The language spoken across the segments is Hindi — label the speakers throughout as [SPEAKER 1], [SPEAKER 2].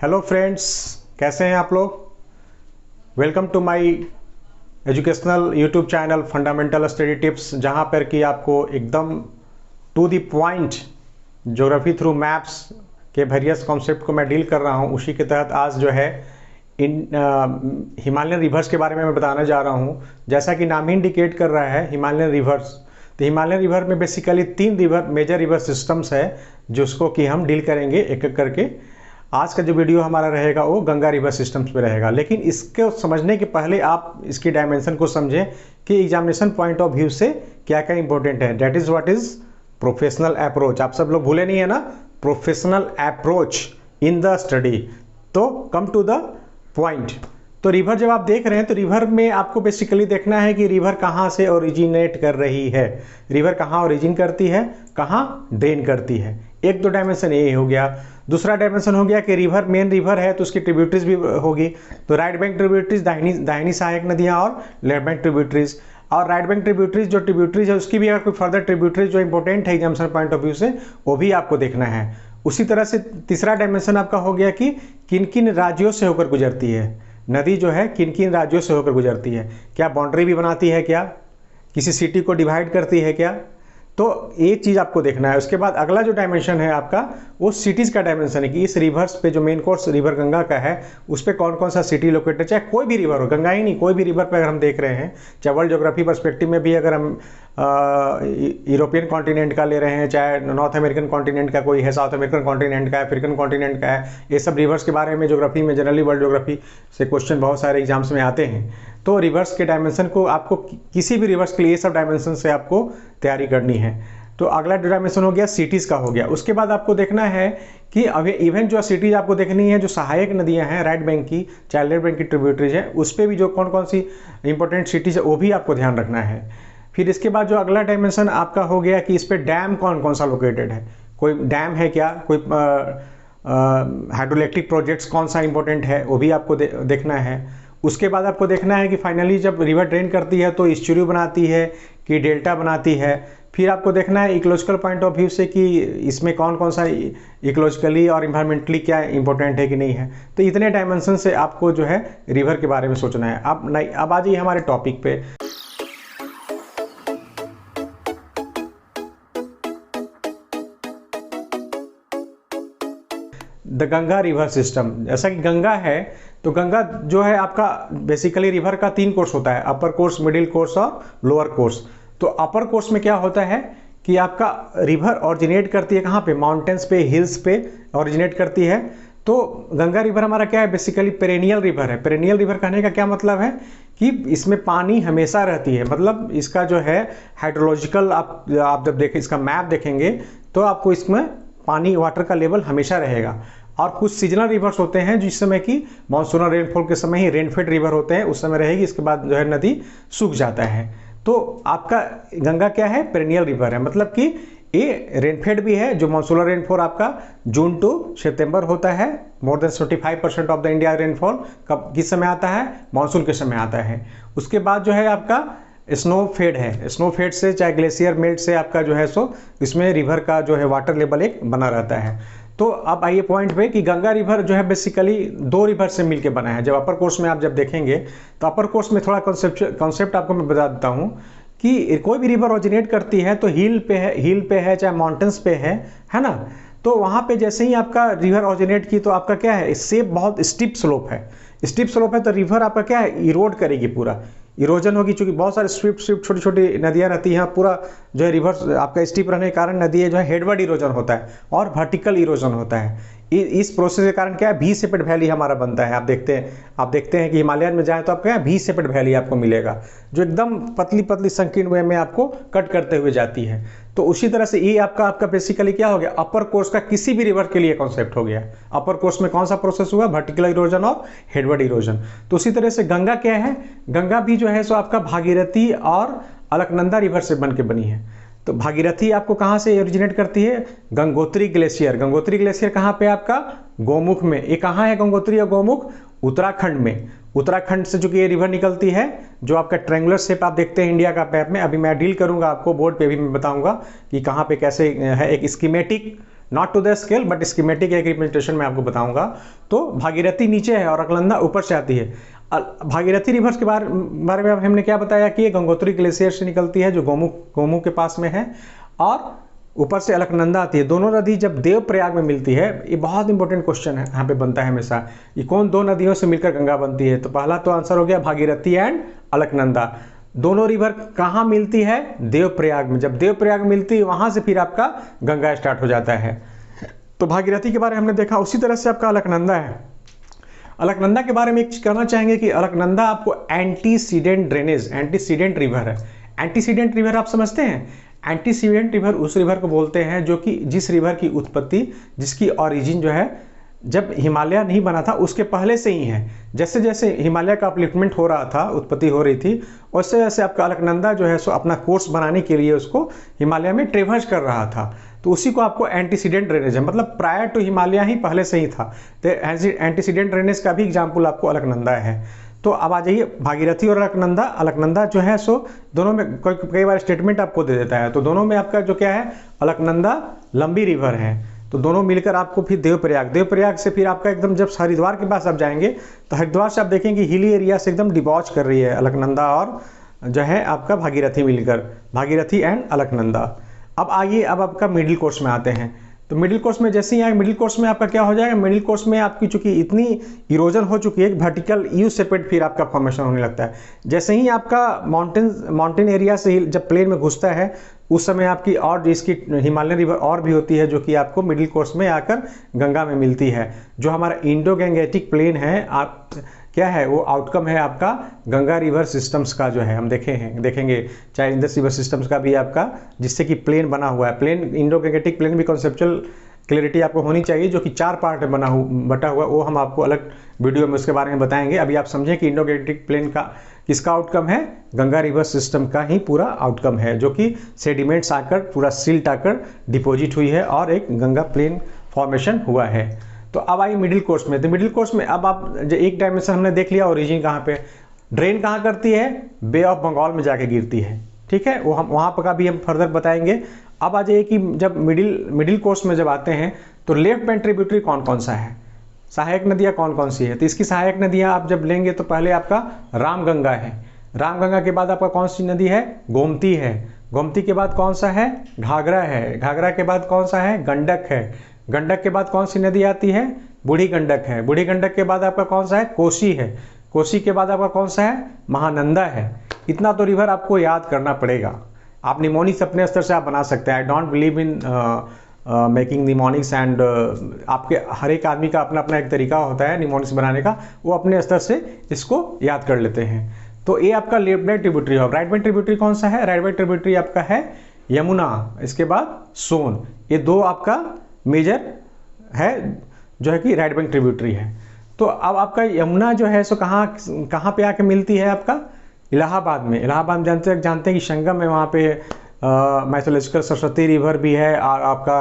[SPEAKER 1] हेलो फ्रेंड्स, कैसे हैं आप लोग। Welcome to my educational YouTube channel fundamental study tips, जहां पर कि आपको एकदम to the point geography through maps के वेरियस कॉन्सेप्ट को मैं डील कर रहा हूं। उसी के तहत आज जो है हिमालयन रिवर्स के बारे में मैं बताने जा रहा हूं। जैसा कि नाम ही इंडिकेट कर रहा है हिमालयन रिवर्स, तो हिमालयन रिवर में basically 3 river major river systems है जिसको कि हम डील करेंगे एक एक करके। आज का जो वीडियो हमारा रहेगा वो गंगा रिवर सिस्टम्स पे रहेगा, लेकिन इसको समझने के पहले आप इसकी डायमेंशन को समझें कि एग्जामिनेशन पॉइंट ऑफ व्यू से क्या क्या इंपॉर्टेंट है। That is what is professional approach. आप सब लोग भूले नहीं है ना, professional approach in the study. तो कम टू द पॉइंट। तो रिवर जब आप देख रहे हैं तो रिवर में आपको बेसिकली देखना है कि रिवर कहाँ से ओरिजिनेट कर रही है, रिवर कहाँ ओरिजिन करती है, कहाँ ड्रेन करती है। एक तो डायमेंशन ये हो गया। दूसरा डायमेंशन हो गया कि रिवर मेन रिवर है तो उसकी ट्रिब्यूटरीज भी होगी। तो राइट बैंक ट्रिब्यूटरीज, दाहिनी सहायक नदियाँ और लेफ्ट बैंक ट्रिब्यूटरीज। और राइट बैंक ट्रिब्यूटरीज जो ट्रिब्यूटरीज है उसकी भी अगर कोई फर्दर ट्रिब्यूटरीज जो इंपॉर्टेंट है एग्जामिनेशन पॉइंट ऑफ व्यू से, वो भी आपको देखना है। उसी तरह से तीसरा डायमेंशन आपका हो गया कि किन किन राज्यों से होकर गुजरती है नदी, जो है किन किन राज्यों से होकर गुजरती है। क्या बाउंड्री भी बनाती है, क्या किसी सिटी को डिवाइड करती है क्या। तो ये चीज़ आपको देखना है। उसके बाद अगला जो डायमेंशन है आपका वो सिटीज़ का डायमेंशन है कि इस रिवर्स पे जो मेन कोर्स रिवर गंगा का है उस पर कौन कौन सा सिटी लोकेटेड, चाहे कोई भी रिवर हो, गंगा ही नहीं कोई भी रिवर पे अगर हम देख रहे हैं, चाहे वर्ल्ड ज्योग्राफी पर्सपेक्टिव में भी अगर हम यूरोपियन कॉन्टिनेंट का ले रहे हैं, चाहे नॉर्थ अमेरिकन कॉन्टिनेंट का कोई है, साउथ अमेरिकन कॉन्टिनेंट का है, अफ्रीकन कॉन्टिनेंट का है, ये सब रिवर्स के बारे में ज्योग्राफी में जनरली वर्ल्ड ज्योग्राफी से क्वेश्चन बहुत सारे एग्जाम्स में आते हैं। तो रिवर्स के डायमेंशन को आपको किसी भी रिवर्स के लिए ये सब डायमेंशन से आपको तैयारी करनी है। तो अगला डायमेंशन हो गया सिटीज़ का हो गया। उसके बाद आपको देखना है कि अभी इवन जो सिटीज़ आपको देखनी है, जो सहायक नदियां हैं राइट बैंक की, चाहे लेफ्ट बैंक की ट्रिब्यूटरीज है, उस पर भी जो कौन कौन सी इंपॉर्टेंट सिटीज़ है वो भी आपको ध्यान रखना है। फिर इसके बाद जो अगला डायमेंशन आपका हो गया कि इस पर डैम कौन कौन सा लोकेटेड है, कोई डैम है क्या, कोई हाइड्रोइलेक्ट्रिक प्रोजेक्ट्स कौन सा इंपॉर्टेंट है वो भी आपको देखना है। उसके बाद आपको देखना है कि फाइनली जब रिवर ड्रेन करती है तो ईस्चुरी बनाती है कि डेल्टा बनाती है। फिर आपको देखना है इकोलॉजिकल पॉइंट ऑफ व्यू से कि इसमें कौन कौन सा इकोलॉजिकली और इन्वायरमेंटली क्या इंपॉर्टेंट है कि नहीं है। तो इतने डायमेंशन से आपको जो है रिवर के बारे में सोचना है। अब आ जाइए हमारे टॉपिक पे। The Ganga river system. जैसा कि गंगा है तो गंगा जो है आपका बेसिकली रिवर का 3 कोर्स होता है, अपर कोर्स, मिडिल कोर्स और लोअर कोर्स। तो अपर कोर्स में क्या होता है कि आपका रिवर ऑरिजिनेट करती है कहाँ पे, माउंटेन्स पे, हिल्स पे ऑरिजिनेट करती है। तो गंगा रिवर हमारा क्या है, बेसिकली पेरेनियल रिवर है। पेरेनियल रिवर कहने का क्या मतलब है कि इसमें पानी हमेशा रहती है। मतलब इसका जो है हाइड्रोलॉजिकल आप जब देखें, इसका मैप देखेंगे तो आपको इसमें पानी, वाटर का लेवल हमेशा रहेगा। और कुछ सीजनल रिवर्स होते हैं जिस समय कि मानसूनल रेनफॉल के समय ही रेनफेड रिवर होते हैं, उस समय रहेगी, इसके बाद जो है नदी सूख जाता है। तो आपका गंगा क्या है, पेरेनियल रिवर है। मतलब कि ये रेनफेड भी है, जो मानसूनल रेनफॉल आपका जून टू सितंबर होता है। More than 75% of the India rainfall कब किस समय आता है, मानसून के समय आता है। उसके बाद जो है आपका स्नो फेड है। स्नो फेड से चाहे ग्लेशियर मेल्ट से आपका जो है सो इसमें रिवर का जो है वाटर लेवल एक बना रहता है। तो अब आइए पॉइंट पे कि गंगा रिवर जो है बेसिकली 2 रिवर से मिलके बना है। जब अपर कोर्स में आप जब देखेंगे तो अपर कोर्स में थोड़ा कॉन्सेप्ट आपको मैं बता देता हूँ कि कोई भी रिवर ओरिजिनेट करती है तो हिल पे है चाहे माउंटेन्स पे है ना। तो वहाँ पे जैसे ही आपका रिवर ओरिजिनेट की तो आपका क्या है, इससे बहुत स्टीप स्लोप है। स्टीप स्लोप है तो रिवर आपका क्या है, इरोड करेगी, पूरा इरोजन होगी। चूंकि बहुत सारे स्विफ्ट छोटी छोटी नदियाँ रहती हैं, पूरा जो है रिवर आपका स्टीप रहने के कारण नदी जो है हेडवर्ड इरोजन होता है और वर्टिकल इरोजन होता है। इस प्रोसेस के कारण क्या है, वी शेपेड वैली हमारा बनता है। आप देखते हैं कि हिमालयन में जाएं तो आपको क्या वी शेपेड वैली आपको मिलेगा, जो एकदम पतली पतली संकीर्ण वे में आपको कट करते हुए जाती है। तो उसी तरह से ये आपका बेसिकली क्या हो गया, अपर कोर्स का किसी भी रिवर के लिए कॉन्सेप्ट हो गया। अपर कोर्स में कौन सा प्रोसेस हुआ, वर्टिकल इरोजन और हेडवर्ड इरोजन। तो उसी तरह से गंगा क्या है, गंगा भी जो है सो आपका भागीरथी और अलकनंदा रिवर से बन के बनी है। तो भागीरथी आपको कहाँ से ओरिजिनेट करती है, गंगोत्री ग्लेशियर। गंगोत्री ग्लेशियर कहाँ पे आपका, गोमुख में। ये कहाँ है गंगोत्री और गोमुख, उत्तराखंड में। उत्तराखंड से चूंकि ये रिवर निकलती है, जो आपका ट्रायंगुलर शेप आप देखते हैं इंडिया का मैप में। अभी मैं डील करूंगा, आपको बोर्ड पे भी मैं बताऊंगा कि कहाँ पे कैसे है। एक schematic not to the scale but schematic एक रिप्रेजेंटेशन मैं आपको बताऊंगा। तो भागीरथी नीचे है और अलकनंदा ऊपर से आती है। भागीरथी रिवर्स के बारे में हमने क्या बताया कि ये गंगोत्री ग्लेशियर से निकलती है जो गोमू के पास में है, और ऊपर से अलकनंदा आती है। दोनों नदी जब देवप्रयाग में मिलती है, ये बहुत इंपॉर्टेंट क्वेश्चन है यहाँ पे बनता है हमेशा, ये कौन दो नदियों से मिलकर गंगा बनती है? तो पहला तो आंसर हो गया भागीरथी एंड अलकनंदा। दोनों रिवर कहाँ मिलती है? देवप्रयाग में। जब देवप्रयाग मिलती है वहां से फिर आपका गंगा स्टार्ट हो जाता है। तो भागीरथी के बारे में हमने देखा, उसी तरह से आपका अलकनंदा है। अलकनंदा के बारे में एक चीज कहना चाहेंगे कि अलकनंदा आपको एंटीसीडेंट ड्रेनेज, एंटीसीडेंट रिवर है। एंटीसीडेंट रिवर आप समझते हैं? एंटीसीडेंट रिवर उस रिवर को बोलते हैं जो कि जिस रिवर की उत्पत्ति, जिसकी ओरिजिन जो है जब हिमालय नहीं बना था उसके पहले से ही है। जैसे जैसे हिमालय का अपलिफ्टमेंट हो रहा था, उत्पत्ति हो रही थी, वैसे वैसे आपका अलकनंदा जो है सो अपना कोर्स बनाने के लिए उसको हिमालय में ट्रेवर्स कर रहा था। तो उसी को आपको एंटीसीडेंट ड्रेनेज है, मतलब प्रायर टू हिमालय ही पहले से ही था। तो एंटीसीडेंट ड्रेनेज का भी एग्जाम्पल आपको अलकनंदा है। तो अब आ जाइए भागीरथी और अलकनंदा। अलकनंदा जो है सो दोनों में कई बार स्टेटमेंट आपको दे देता है। तो दोनों में आपका जो क्या है, अलकनंदा लंबी रिवर है, तो दोनों मिलकर आपको फिर देवप्रयाग से फिर आपका एकदम जब हरिद्वार के पास आप जाएंगे तो हरिद्वार से आप देखेंगे हिली एरिया से एकदम डिबॉच कर रही है अलकनंदा और जो है आपका भागीरथी मिलकर, भागीरथी एंड अलकनंदा। अब आइए, अब आपका मिडिल कोर्स में आते हैं। तो मिडिल कोर्स में जैसे ही आए, मिडिल कोर्स में आपका क्या हो जाएगा, मिडिल कोर्स में आपकी चूंकि इतनी इरोजन हो चुकी है, वर्टिकल यू शेपेड फिर आपका फॉर्मेशन होने लगता है। जैसे ही आपका माउंटेन एरिया से जब प्लेन में घुसता है उस समय आपकी और इसकी हिमालयन रिवर और भी होती है जो कि आपको मिडिल कोर्स में आकर गंगा में मिलती है। जो हमारा इंडो गंगेटिक प्लेन है, आप क्या है वो आउटकम है आपका गंगा रिवर सिस्टम्स का, जो है हम देखेंगे चाहे इंडस रिवर सिस्टम्स का भी आपका, जिससे कि प्लेन बना हुआ है। प्लेन इंडो गंगेटिक प्लेन भी कॉन्सेप्चुअल क्लियरिटी आपको होनी चाहिए, जो कि 4 पार्ट में बटा हुआ, वो हम आपको अलग वीडियो में उसके बारे में बताएंगे। अभी आप समझें कि इंडो गंगेटिक प्लेन का किसका आउटकम है, गंगा रिवर सिस्टम का ही पूरा आउटकम है, जो कि सेडिमेंट्स आकर पूरा सिल्ट आकर डिपॉजिट हुई है और एक गंगा प्लेन फॉर्मेशन हुआ है। तो अब आइए मिडिल कोर्स में। तो मिडिल कोर्स में अब आप जो एक डायमेंशन हमने देख लिया, ओरिजिन कहाँ पे, ड्रेन कहाँ करती है, बे ऑफ बंगाल में जाके गिरती है, ठीक है, वो हम वहाँ पर का भी हम फर्दर बताएंगे। अब आ जाइए कि जब मिडिल कोर्स में जब आते हैं तो लेफ्ट बैंक ट्रिब्यूटरी कौन कौन सा है, सहायक नदियाँ कौन कौन सी है। तो इसकी सहायक नदियाँ आप जब लेंगे तो पहले आपका रामगंगा है, रामगंगा के बाद आपका कौन सी नदी है, गोमती है, गोमती के बाद कौन सा है, घाघरा है, घाघरा के बाद कौन सा है, गंडक है, गंडक के बाद कौन सी नदी आती है, बूढ़ी गंडक है, बूढ़ी गंडक के बाद आपका कौन सा है, कोसी है, कोसी के बाद आपका कौन सा है, महानंदा है। इतना तो रिवर आपको याद करना पड़ेगा। आप निमोनिक्स अपने स्तर से आप बना सकते हैं। I don't believe in making mnemonics and आपके हर एक आदमी का अपना अपना एक तरीका होता है निमोनिक्स बनाने का, वो अपने स्तर से इसको याद कर लेते हैं। तो ये आपका लेफ्ट बैंक ट्रिब्यूटरी है। राइट बैंक ट्रिब्यूटरी कौन सा है, राइट बैंक ट्रिब्यूटरी आपका है यमुना, इसके बाद सोन, ये दो आपका मेजर है जो है कि राइट बैंक ट्रिब्यूटरी है। तो अब आपका यमुना जो है सो कहाँ पे आके मिलती है, आपका इलाहाबाद में। इलाहाबाद जानते हैं कि संगम है वहाँ पे, माइथोलॉजिकल सरस्वती रिवर भी है और आपका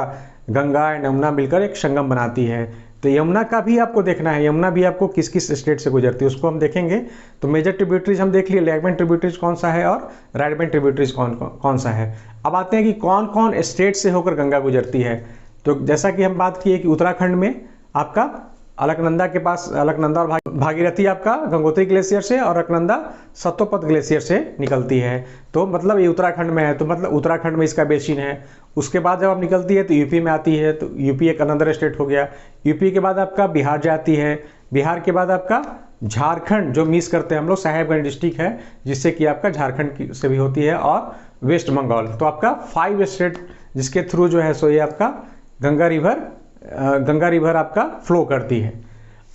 [SPEAKER 1] गंगा एंड यमुना मिलकर एक संगम बनाती है। तो यमुना का भी आपको देखना है, यमुना भी आपको किस किस स्टेट से गुजरती है उसको हम देखेंगे। तो मेजर ट्रिब्यूटरीज हम देख लिए, लेफ्ट बैंक ट्रिब्यूटरीज कौन सा है और राइट बैंक ट्रिब्यूटरीज कौन सा है। अब आते हैं कि कौन कौन स्टेट से होकर गंगा गुजरती है। तो जैसा कि हम बात किए कि उत्तराखंड में आपका अलकनंदा के पास, अलकनंदा और भागीरथी आपका गंगोत्री ग्लेशियर से और अलकनंदा सतोपत ग्लेशियर से निकलती है। तो मतलब ये उत्तराखंड में है, तो मतलब उत्तराखंड में इसका बेसिन है। उसके बाद जब आप निकलती है तो यूपी में आती है, तो यूपी एक अनदर स्टेट हो गया। यूपी के बाद आपका बिहार जाती है, बिहार के बाद आपका झारखंड, जो मिस करते हैं हम लोग, साहेबगंज डिस्ट्रिक्ट है जिससे कि आपका झारखंड से भी होती है, और वेस्ट बंगाल। तो आपका 5 स्टेट जिसके थ्रू जो है सो ये आपका गंगा रिवर आपका फ्लो करती है।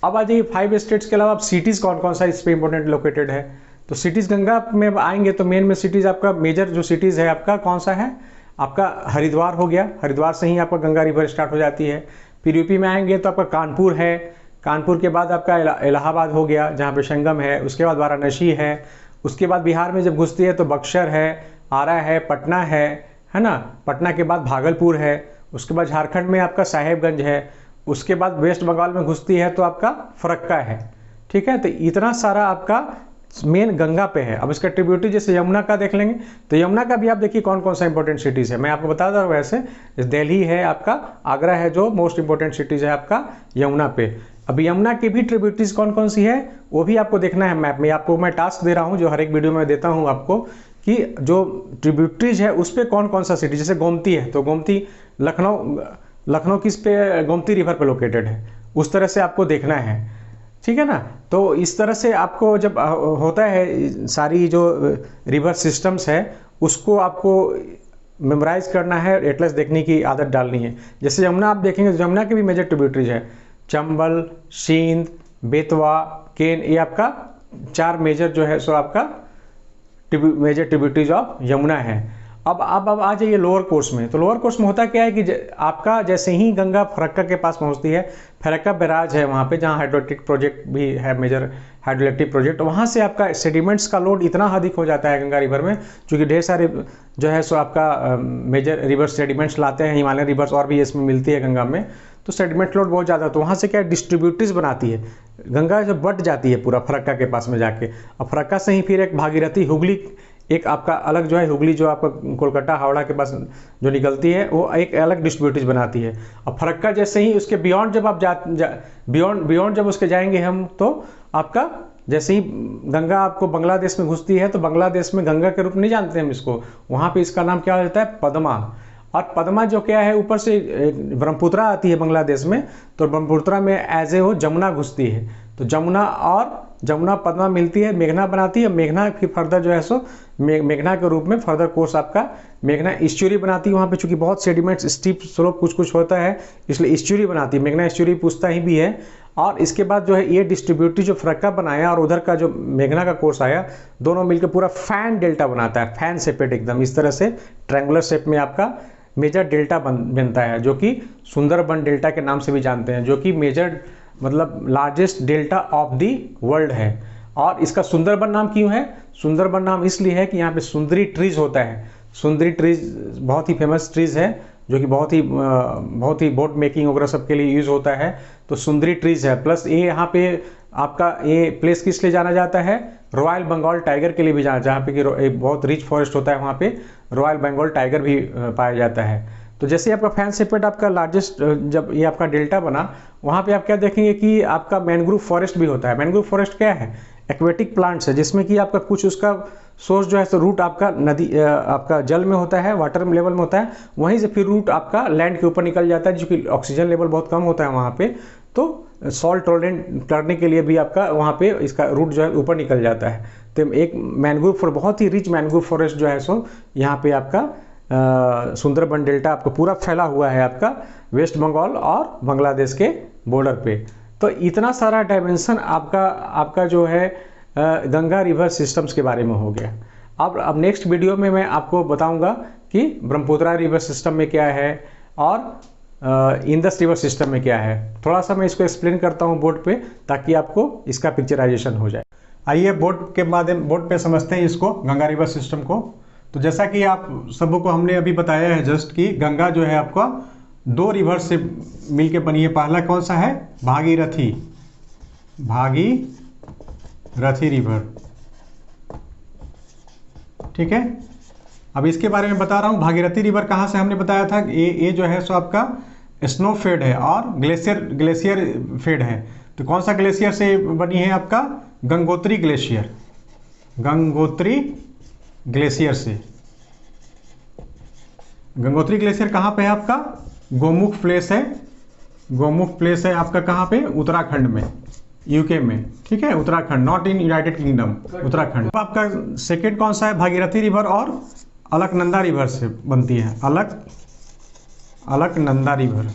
[SPEAKER 1] अब आ जाइए 5 स्टेट्स के अलावा आप सिटीज़ कौन कौन सा इस पे इंपॉर्टेंट लोकेटेड है। तो सिटीज़ गंगा में आएंगे तो मेन में सिटीज़ आपका मेजर जो सिटीज़ है आपका कौन सा है, आपका हरिद्वार हो गया, हरिद्वार से ही आपका गंगा रिवर स्टार्ट हो जाती है। फिर यूपी में आएंगे तो आपका कानपुर है, कानपुर के बाद आपका इलाहाबाद हो गया जहाँ पे संगम है, उसके बाद वाराणसी है। उसके बाद बिहार में जब घुसती है तो बक्सर है, आरा है, पटना है ना, पटना के बाद भागलपुर है। उसके बाद झारखंड में आपका साहेबगंज है। उसके बाद वेस्ट बंगाल में घुसती है तो आपका फरक्का है, ठीक है। तो इतना सारा आपका मेन गंगा पे है। अब इसका ट्रिब्यूटरी जैसे यमुना का देख लेंगे, तो यमुना का भी आप देखिए कौन कौन सा इंपॉर्टेंट सिटीज़ है। मैं आपको बता दूँ, वैसे दिल्ली है आपका, आगरा है, जो मोस्ट इंपॉर्टेंट सिटीज़ है आपका यमुना पे। अब यमुना की भी ट्रिब्यूटरीज कौन कौन सी है वो भी आपको देखना है मैप में। आपको मैं टास्क दे रहा हूँ जो हर एक वीडियो में देता हूँ आपको, कि जो ट्रिब्यूटरीज है उस पर कौन कौन सा सिटी, जैसे गोमती है तो गोमती लखनऊ किस पे, गोमती रिवर पे लोकेटेड है, उस तरह से आपको देखना है, ठीक है ना। तो इस तरह से आपको जब होता है सारी जो रिवर सिस्टम्स है उसको आपको मेमोराइज करना है, एटलस देखने की आदत डालनी है। जैसे यमुना आप देखेंगे तो यमुना के भी मेजर ट्रिब्यूटरीज है, चंबल, सींध, बेतवा, केन, ये आपका 4 मेजर जो है सो आपका मेजर ट्रिब्यूटरीज ऑफ यमुना है। अब आ जाइए लोअर कोर्स में। तो लोअर कोर्स में होता क्या है कि आपका जैसे ही गंगा फरक्का के पास पहुंचती है, फरक्का बैराज है वहाँ पे जहाँ हाइड्रोइलेक्ट्रिक प्रोजेक्ट भी है, मेजर हाइड्रोइलेक्ट्रिक प्रोजेक्ट, वहाँ से आपका सेडिमेंट्स का लोड इतना अधिक हो जाता है गंगा रिवर में, क्योंकि ढेर सारे जो है सो आपका मेजर रिवर सेडिमेंट्स लाते हैं, हिमालयन रिवर्स और भी इसमें मिलती है गंगा में, तो सेडिमेंट लोड बहुत ज़्यादा, तो वहाँ से क्या डिस्ट्रीब्यूटरीज बनाती है, गंगा जब बट जाती है पूरा फरक्का के पास में जाके, और फरक्का से ही फिर एक भागीरथी, हुगली, एक आपका अलग जो है हुगली जो आपका कोलकाता हावड़ा के पास जो निकलती है वो एक अलग डिस्ट्रीब्यूटरीज बनाती है। और फरक्का जैसे ही उसके बियॉन्ड जब आप बियॉन्ड जब उसके जाएंगे हम, तो आपका जैसे ही गंगा आपको बांग्लादेश में घुसती है, तो बांग्लादेश में गंगा के रूप नहीं जानते हम इसको, वहाँ पे इसका नाम क्या होता है, पद्मा। और पद्मा जो क्या है, ऊपर से ब्रह्मपुत्रा आती है बांग्लादेश में, तो ब्रह्मपुत्रा में एज ए वो जमुना घुसती है, तो जमुना पद्मा मिलती है, मेघना बनाती है, मेघना फिर फर्दर जो है सो मेघना के रूप में फर्दर कोर्स आपका मेघना इस्चुरी बनाती है। वहाँ पे चूंकि बहुत सेडिमेंट्स, स्टीप स्लोप कुछ होता है, इसलिए इस्चुरी बनाती है, मेघना इस्चुरी पूछता ही भी है। और इसके बाद जो है ये डिस्ट्रीब्यूटरी जो फरक्का बनाया और उधर का जो मेघना का कोर्स आया, दोनों मिलकर पूरा फैन डेल्टा बनाता है, फैन शेपेड एकदम इस तरह से ट्रायंगुलर शेप में आपका मेजर डेल्टा बनता है, जो कि सुंदरबन डेल्टा के नाम से भी जानते हैं, जो कि मेजर मतलब largest delta of the world है। और इसका सुंदरबन नाम क्यों है, सुंदरबन नाम इसलिए है कि यहाँ पे सुंदरी ट्रीज होता है। सुंदरी ट्रीज बहुत ही फेमस ट्रीज है, जो कि बहुत ही बोट मेकिंग वगैरह सब के लिए यूज़ होता है, तो सुंदरी ट्रीज है। प्लस ये यहाँ पे आपका ये प्लेस किस लिए जाना जाता है, रॉयल बंगाल टाइगर के लिए भी जाना, जहाँ पे कि बहुत रिच फॉरेस्ट होता है, वहाँ पे रॉयल बंगाल टाइगर भी पाया जाता है। तो जैसे आपका फैन शेपेड आपका लार्जेस्ट जब ये आपका डेल्टा बना, वहाँ पे आप क्या देखेंगे कि आपका मैनग्रोव फॉरेस्ट भी होता है। मैनग्रोव फॉरेस्ट क्या है, एक्वेटिक प्लांट्स है, जिसमें कि आपका कुछ उसका सोर्स जो है तो रूट आपका नदी आपका जल में होता है, वाटर लेवल में होता है, वहीं से फिर रूट आपका लैंड के ऊपर निकल जाता है, जो कि ऑक्सीजन लेवल बहुत कम होता है वहाँ पे, तो सॉल्ट टॉलरेंट करने के लिए भी आपका वहाँ पे इसका रूट जो है ऊपर निकल जाता है। तो एक मैनग्रोव बहुत ही रिच मैनग्रोव फॉरेस्ट जो है सो यहाँ पे आपका सुंदरबन डेल्टा आपको पूरा फैला हुआ है आपका वेस्ट बंगाल और बांग्लादेश के बॉर्डर पे। तो इतना सारा डायमेंशन आपका जो है गंगा रिवर सिस्टम्स के बारे में हो गया। अब नेक्स्ट वीडियो में मैं आपको बताऊंगा कि ब्रह्मपुत्रा रिवर सिस्टम में क्या है और इंदस रिवर सिस्टम में क्या है। थोड़ा सा मैं इसको एक्सप्लेन करता हूँ बोर्ड पे, ताकि आपको इसका पिक्चराइजेशन हो जाए। आइए बोर्ड पे समझते हैं इसको, गंगा रिवर सिस्टम को। तो जैसा कि आप सबको को हमने अभी बताया है जस्ट कि गंगा जो है आपका 2 रिवर से मिलके बनी है। पहला कौन सा है, भागीरथी रिवर, ठीक है। अब इसके बारे में बता रहा हूँ। भागीरथी रिवर कहाँ से हमने बताया था, ये जो है सो आपका स्नो फेड है और ग्लेशियर फेड है। तो कौन सा ग्लेशियर से बनी है, आपका गंगोत्री ग्लेशियर से। गंगोत्री ग्लेशियर कहाँ पे है आपका, गोमुख प्लेस है आपका कहाँ पे, उत्तराखंड में, यूके में, ठीक है, Uttarakhand, not in United kingdom, Uttarakhand. आपका सेकेंड कौन सा है, भागीरथी रिवर और अलकनंदा रिवर से बनती है, अलकनंदा रिवर।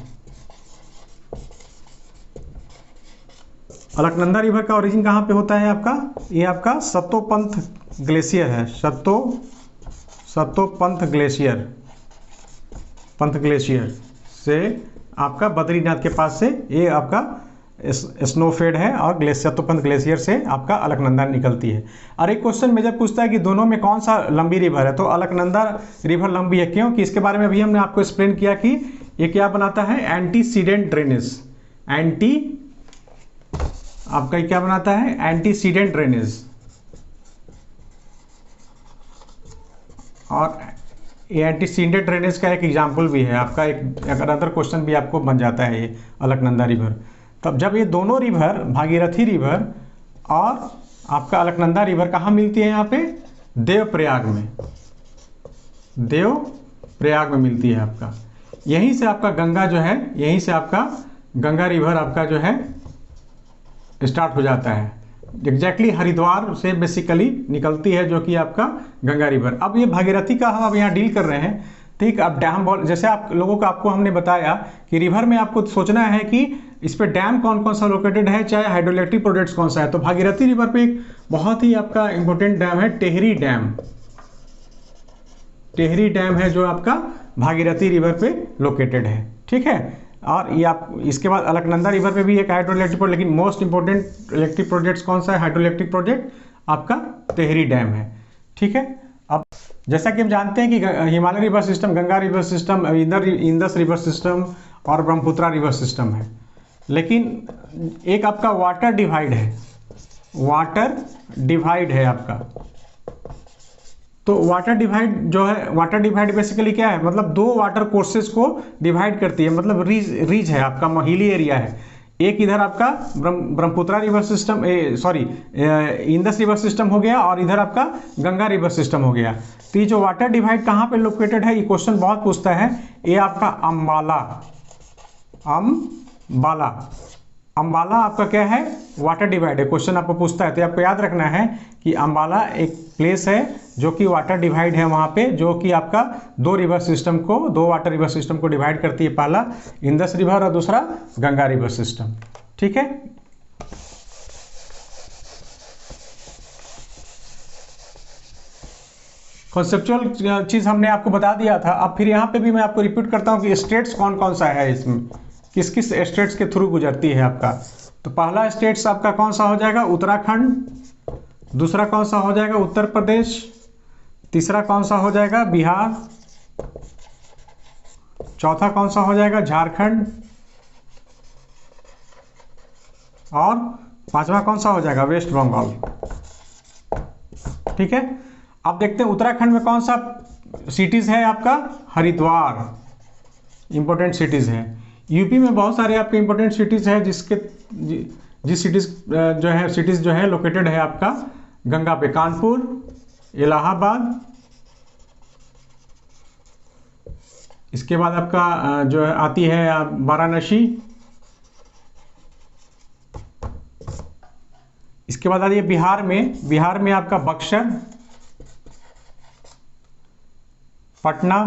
[SPEAKER 1] अलकनंदा रिवर का ओरिजिन कहाँ पे होता है आपका, ये आपका सतोपंथ ग्लेशियर है, सतोपंथ ग्लेशियर से आपका बद्रीनाथ के पास से ये आपका स्नोफेड है और सतोपंथ ग्लेशियर से आपका अलकनंदा निकलती है। और एक क्वेश्चन मेजर पूछता है कि दोनों में कौन सा लंबी रिवर है, तो अलकनंदा रिवर लंबी है। क्यों, कि इसके बारे में अभी हमने आपको एक्सप्लेन किया कि ये क्या बनाता है, एंटीसीडेंट ड्रेनेज, आपका क्या बनाता है, एंटीसीडेंट ड्रेनेज, और ये एंटीसीडेंट ड्रेनेज का एक एग्जाम्पल भी है आपका, एक अनदर क्वेश्चन भी आपको बन जाता है ये अलकनंदा रिवर। तब जब ये दोनों रिवर, भागीरथी रिवर और आपका अलकनंदा रिवर कहाँ मिलती है? यहाँ पे देवप्रयाग में, देवप्रयाग में मिलती है आपका। यहीं से आपका गंगा जो है, यहीं से आपका गंगा रिवर आपका जो है स्टार्ट हो जाता है। एग्जैक्टली हरिद्वार से बेसिकली निकलती है जो कि आपका गंगा रिवर। अब ये भागीरथी का हम अब यहाँ डील कर रहे हैं, ठीक। अब डैम जैसे आप लोगों को आपको हमने बताया कि रिवर में आपको सोचना है कि इस पे डैम कौन कौन सा लोकेटेड है, चाहे हाइड्रोइलेक्ट्रिक प्रोजेक्ट्स कौन सा है। तो भागीरथी रिवर पे एक बहुत ही आपका इंपॉर्टेंट डैम है टेहरी डैम। टेहरी डैम है जो आपका भागीरथी रिवर पे लोकेटेड है, ठीक है। और ये आप इसके बाद अलकनंदा रिवर पे भी एक हाइड्रोइलेक्ट्रिक प्रोजेक्ट, लेकिन मोस्ट इंपॉर्टेंट इलेक्ट्रिक प्रोजेक्ट्स कौन सा है? हाइड्रोइलेक्ट्रिक प्रोजेक्ट आपका टेहरी डैम है, ठीक है। अब जैसा कि हम जानते हैं कि Himalaya river system, Ganga river system, Indus river system और ब्रह्मपुत्रा रिवर सिस्टम है, लेकिन एक आपका वाटर डिवाइड है, वाटर डिवाइड है आपका। तो वाटर डिवाइड जो है, वाटर डिवाइड बेसिकली क्या है? मतलब दो वाटर कोर्सेज को डिवाइड करती है, मतलब रीज है आपका, हिली एरिया है। एक इधर आपका Brahmaputra river system, Indus river system हो गया, और इधर आपका गंगा रिवर सिस्टम हो गया। तो ये जो वाटर डिवाइड कहाँ पे लोकेटेड है, ये क्वेश्चन बहुत पूछता है। ये आपका अम्बाला, अम्बाला आपका क्या है? वाटर डिवाइड है। क्वेश्चन आपको पूछता है तो आपको याद रखना है कि अम्बाला एक प्लेस है जो कि वाटर डिवाइड है वहाँ पे, जो कि आपका दो रिवर सिस्टम को, दो वाटर रिवर सिस्टम को डिवाइड करती है। पहला इंदस रिवर और दूसरा गंगा रिवर सिस्टम, ठीक है। कॉन्सेप्चुअल चीज हमने आपको बता दिया था। अब फिर यहाँ पे भी मैं आपको रिपीट करता हूँ कि स्टेट्स कौन कौन सा है, इसमें किस किस स्टेट्स के थ्रू गुजरती है आपका। तो पहला स्टेट्स आपका कौन सा हो जाएगा? उत्तराखंड। दूसरा कौन सा हो जाएगा? उत्तर प्रदेश। तीसरा कौन सा हो जाएगा? बिहार। चौथा कौन सा हो जाएगा? झारखंड। और पांचवा कौन सा हो जाएगा? वेस्ट बंगाल, ठीक है। अब देखते हैं उत्तराखंड में कौन सा सिटीज है आपका? हरिद्वार, इंपॉर्टेंट सिटीज है। यूपी में बहुत सारे आपके इंपॉर्टेंट सिटीज है, जिस सिटीज जो है लोकेटेड है आपका गंगा पे। कानपुर, इलाहाबाद, इसके बाद आपका जो है आती है वाराणसी, इसके बाद आती है बिहार में आपका बक्सर, पटना,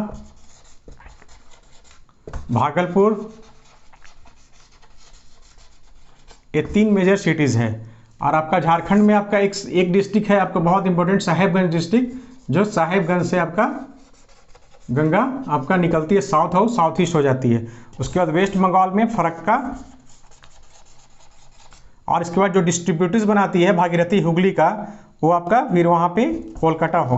[SPEAKER 1] भागलपुर। ये तीन मेजर सिटीज है। और आपका झारखंड में आपका एक डिस्ट्रिक्ट है आपका बहुत इंपॉर्टेंट, साहेबगंज डिस्ट्रिक्ट, जो साहेबगंज से आपका गंगा आपका निकलती है, साउथ ईस्ट हो जाती है। उसके बाद वेस्ट बंगाल में फरक्का, और इसके बाद जो डिस्ट्रीब्यूटर्स बनाती है भागीरथी हुगली का, वो आपका फिर वहाँ पे कोलकाता हो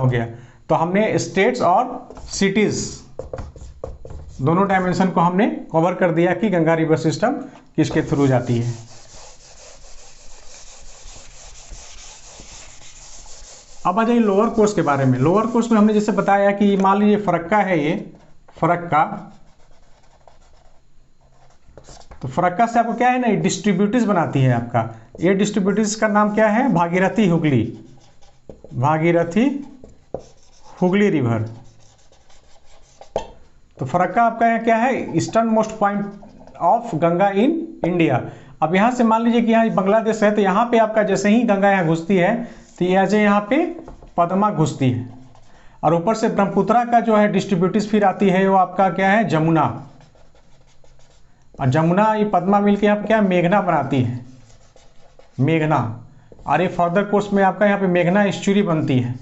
[SPEAKER 1] गया। तो हमने स्टेट्स और सिटीज दोनों डायमेंशन को हमने कवर कर दिया कि गंगा रिवर सिस्टम किसके थ्रू जाती है। अब आ जाइए लोअर कोर्स के बारे में। लोअर कोर्स में हमने जैसे बताया कि मान लीजिए फरक्का है, ये फरक्का, तो फरक्का से आपको क्या है ना, डिस्ट्रीब्यूटर्स बनाती है आपका। ये डिस्ट्रीब्यूटर्स का नाम क्या है? भागीरथी हुगली रिवर। तो फरक्का आपका क्या है? Eastern most point of Ganga in India. अब यहाँ से मान लीजिए कि यहाँ बांग्लादेश है, तो यहाँ पे आपका जैसे ही गंगा यहाँ घुसती है तो यहाँ पे पद्मा घुसती है, और ऊपर से ब्रह्मपुत्रा का जो है डिस्ट्रीब्यूटर्स फिर आती है, वो आपका क्या है? जमुना। और जमुना ये पद्मा मिलकर यहाँ पे क्या मेघना बनाती है, मेघना। और ये फर्दर कोर्स में आपका यहाँ पे मेघना एस्चुरी बनती है।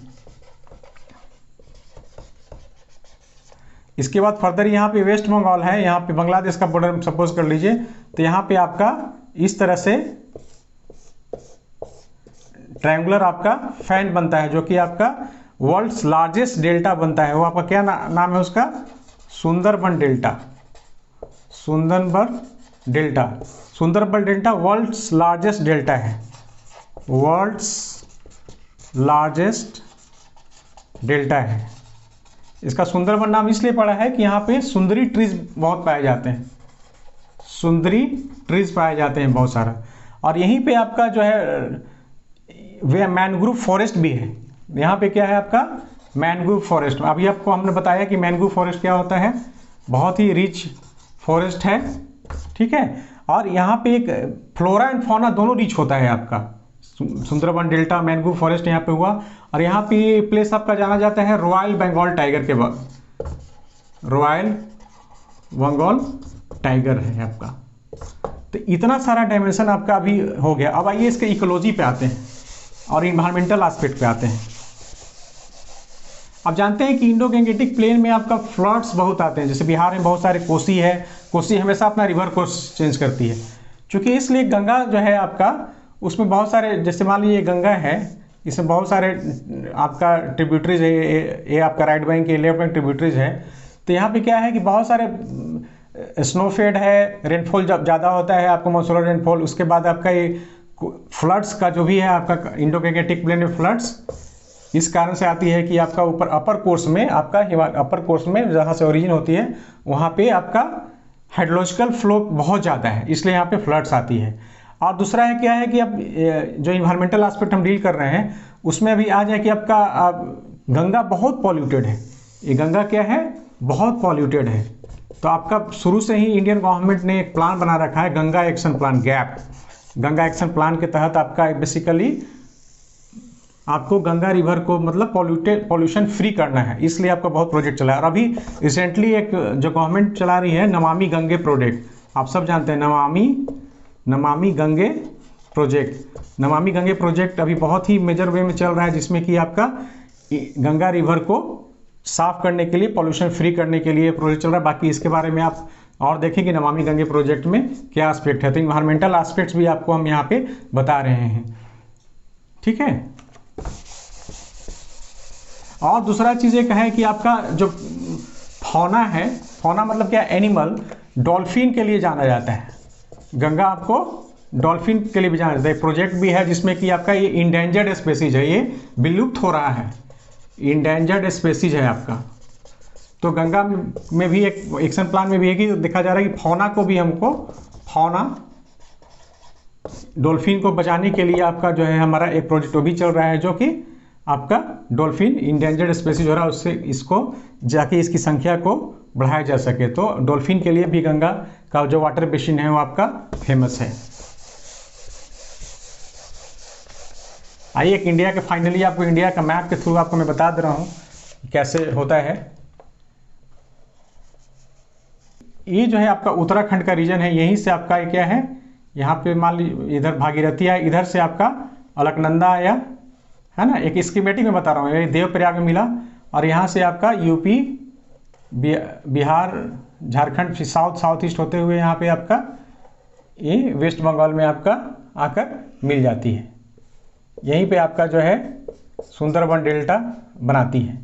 [SPEAKER 1] इसके बाद फर्दर यहाँ पे वेस्ट बंगाल है, यहाँ पे बांग्लादेश का बॉर्डर सपोज कर लीजिए, तो यहाँ पे आपका इस तरह से ट्रायंगुलर आपका फैन बनता है, जो कि आपका वर्ल्ड्स लार्जेस्ट डेल्टा बनता है। वो आपका क्या नाम है उसका? Sundarban delta world's largest delta है, वर्ल्ड्स लार्जेस्ट डेल्टा है। इसका सुंदरबन नाम इसलिए पड़ा है कि यहाँ पे सुंदरी ट्रीज बहुत पाए जाते हैं, सुंदरी ट्रीज पाए जाते हैं बहुत सारा। और यहीं पे आपका जो है वे मैनग्रोव फॉरेस्ट भी है। यहाँ पे क्या है आपका मैनग्रोव फॉरेस्ट। अभी आपको हमने बताया कि मैनग्रोव फॉरेस्ट क्या होता है, बहुत ही रिच फॉरेस्ट है, ठीक है। और यहाँ पे एक फ्लोरा एंड फौना दोनों रिच होता है आपका। सुंदरबन डेल्टा मैनग्रोव फॉरेस्ट यहाँ पे हुआ। और यहाँ पे प्लेस आपका जाना जाता है रॉयल बंगाल टाइगर के बाद, रॉयल बंगाल टाइगर है आपका। तो इतना सारा डायमेंशन आपका अभी हो गया। अब आइए इसके इकोलॉजी पे आते हैं और इन्वायरमेंटल एस्पेक्ट पे आते हैं। आप जानते हैं कि इंडो गैंगेटिक प्लेन में आपका फ्लड्स बहुत आते हैं। जैसे बिहार में बहुत सारे कोसी है, कोसी हमेशा अपना रिवर कोर्स चेंज करती है, क्योंकि इसलिए गंगा जो है आपका उसमें बहुत सारे, जैसे मान लीजिए गंगा है, इसमें बहुत सारे आपका ट्रिब्यूटरीज है, ये आपका राइट बैंक के लेफ्ट बैंक ट्रिब्यूटरीज है। तो यहाँ पे क्या है कि बहुत सारे स्नोफेड है, रेनफॉल जब ज़्यादा होता है आपको मॉनसूनल रेनफॉल, उसके बाद आपका ये फ्लड्स का जो भी है आपका इंडो गैंगेटिक प्लेन में फ्लड्स इस कारण से आती है कि आपका ऊपर अपर कोर्स में आपका अपर कोर्स में जहाँ से ओरिजिन होती है वहाँ पे आपका हाइड्रोलॉजिकल फ्लो बहुत ज़्यादा है, इसलिए यहाँ पे फ्लड्स आती है। और दूसरा है क्या है कि अब जो इन्वायरमेंटल एस्पेक्ट हम डील कर रहे हैं उसमें अभी आ जाए कि आपका गंगा बहुत पॉल्यूटेड है। ये गंगा क्या है, बहुत पॉल्यूटेड है। तो आपका शुरू से ही इंडियन गवर्नमेंट ने एक प्लान बना रखा है, Ganga action plan, gap. Ganga action plan के तहत आपका बेसिकली आपको गंगा रिवर को मतलब पॉल्यूशन फ्री करना है, इसलिए आपका बहुत प्रोजेक्ट चला है। और अभी रिसेंटली एक जो गवर्नमेंट चला रही है नमामि गंगे प्रोजेक्ट, आप सब जानते हैं नमामि गंगे प्रोजेक्ट। नमामि गंगे प्रोजेक्ट अभी बहुत ही मेजर वे में चल रहा है, जिसमें कि आपका गंगा रिवर को साफ करने के लिए, पॉल्यूशन फ्री करने के लिए प्रोजेक्ट चल रहा है। बाकी इसके बारे में आप और देखें कि नमामि गंगे प्रोजेक्ट में क्या एस्पेक्ट है। तो इन्वायरमेंटल एस्पेक्ट्स भी आपको हम यहाँ पे बता रहे हैं, ठीक है। और दूसरा चीज़ एक है कि आपका जो फौना है, फौना मतलब क्या, एनिमल, डॉल्फिन के लिए जाना जाता है। गंगा आपको डॉल्फिन के लिए भी जाना जाता है। प्रोजेक्ट भी है जिसमें कि आपका ये इंडेंजर्ड स्पेसीज है, ये विलुप्त हो रहा है, इंडेंजर्ड स्पेसीज है आपका। तो गंगा में भी एक एक्शन प्लान में भी है कि देखा जा रहा है कि फौना को भी हमको, फौना डॉल्फिन को बचाने के लिए आपका जो है हमारा एक प्रोजेक्ट भी चल रहा है, जो कि आपका डॉल्फिन इंडेंजर्ड स्पेसीज हो रहा है, उससे इसको जाके इसकी संख्या को बढ़ाया जा सके। तो डॉल्फिन के लिए भी गंगा का जो वाटर बेसिन है वो आपका फेमस है। आइए एक इंडिया के, फाइनली आपको इंडिया का मैप के थ्रू आपको मैं बता दे रहा हूँ कैसे होता है। ये जो है आपका उत्तराखंड का रीजन है, यहीं से आपका ये क्या है, यहाँ पे मान लीजिए इधर भागीरथी है, इधर से आपका अलकनंदा आया है ना। एक स्कीमेटिक में बता रहा हूँ, ये देवप्रयाग में मिला, और यहाँ से आपका यूपी, बिहार, झारखंड, फिर साउथ ईस्ट होते हुए यहाँ पे आपका ये वेस्ट बंगाल में आपका आकर मिल जाती है। यहीं पे आपका जो है सुंदरबन डेल्टा बनाती है।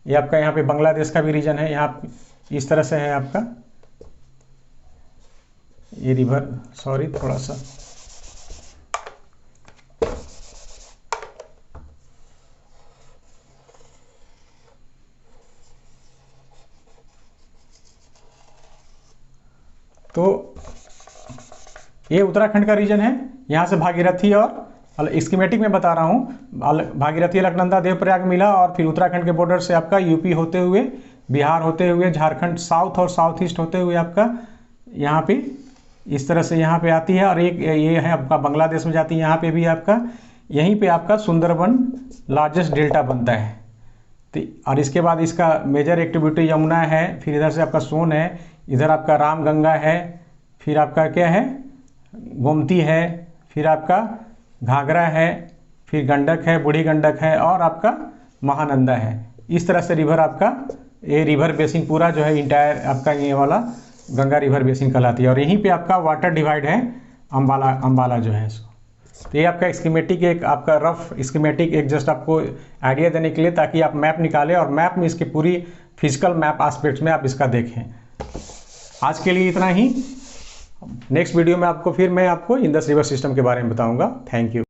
[SPEAKER 1] ये आपका यहाँ पे बांग्लादेश का भी रीजन है, यहाँ इस तरह से है आपका ये रिवर, सॉरी थोड़ा सा, तो ये उत्तराखंड का रीजन है। यहाँ से भागीरथी, और स्कीमेटिक में बता रहा हूँ, भागीरथी, अलकनंदा, देवप्रयाग मिला, और फिर उत्तराखंड के बॉर्डर से आपका यूपी होते हुए, बिहार होते हुए, झारखंड, साउथ और साउथ ईस्ट होते हुए आपका यहाँ पे इस तरह से यहाँ पे आती है। और एक ये है आपका बांग्लादेश में जाती है, यहाँ पे भी आपका, यहीं पे आपका सुंदरबन लार्जेस्ट डेल्टा बनता है। तो और इसके बाद इसका मेजर एक्टिविटी यमुना है, फिर इधर से आपका सोन है, इधर आपका रामगंगा है, फिर आपका क्या है गोमती है, फिर आपका घाघरा है, फिर गंडक है, बूढ़ी गंडक है, और आपका महानंदा है। इस तरह से रिवर आपका, ये रिवर बेसिन पूरा जो है इंटायर आपका ये वाला गंगा रिवर बेसिन कहलाती है। और यहीं पे आपका वाटर डिवाइड है अम्बाला जो है इसको। तो ये आपका स्कीमेटिक, एक आपका रफ स्कीमेटिक, एक जस्ट आपको आइडिया देने के लिए, ताकि आप मैप निकालें और मैप में इसकी पूरी फिजिकल मैप एस्पेक्ट्स में आप इसका देखें। आज के लिए इतना ही। नेक्स्ट वीडियो में आपको फिर मैं आपको इंडस रिवर सिस्टम के बारे में बताऊंगा। Thank you.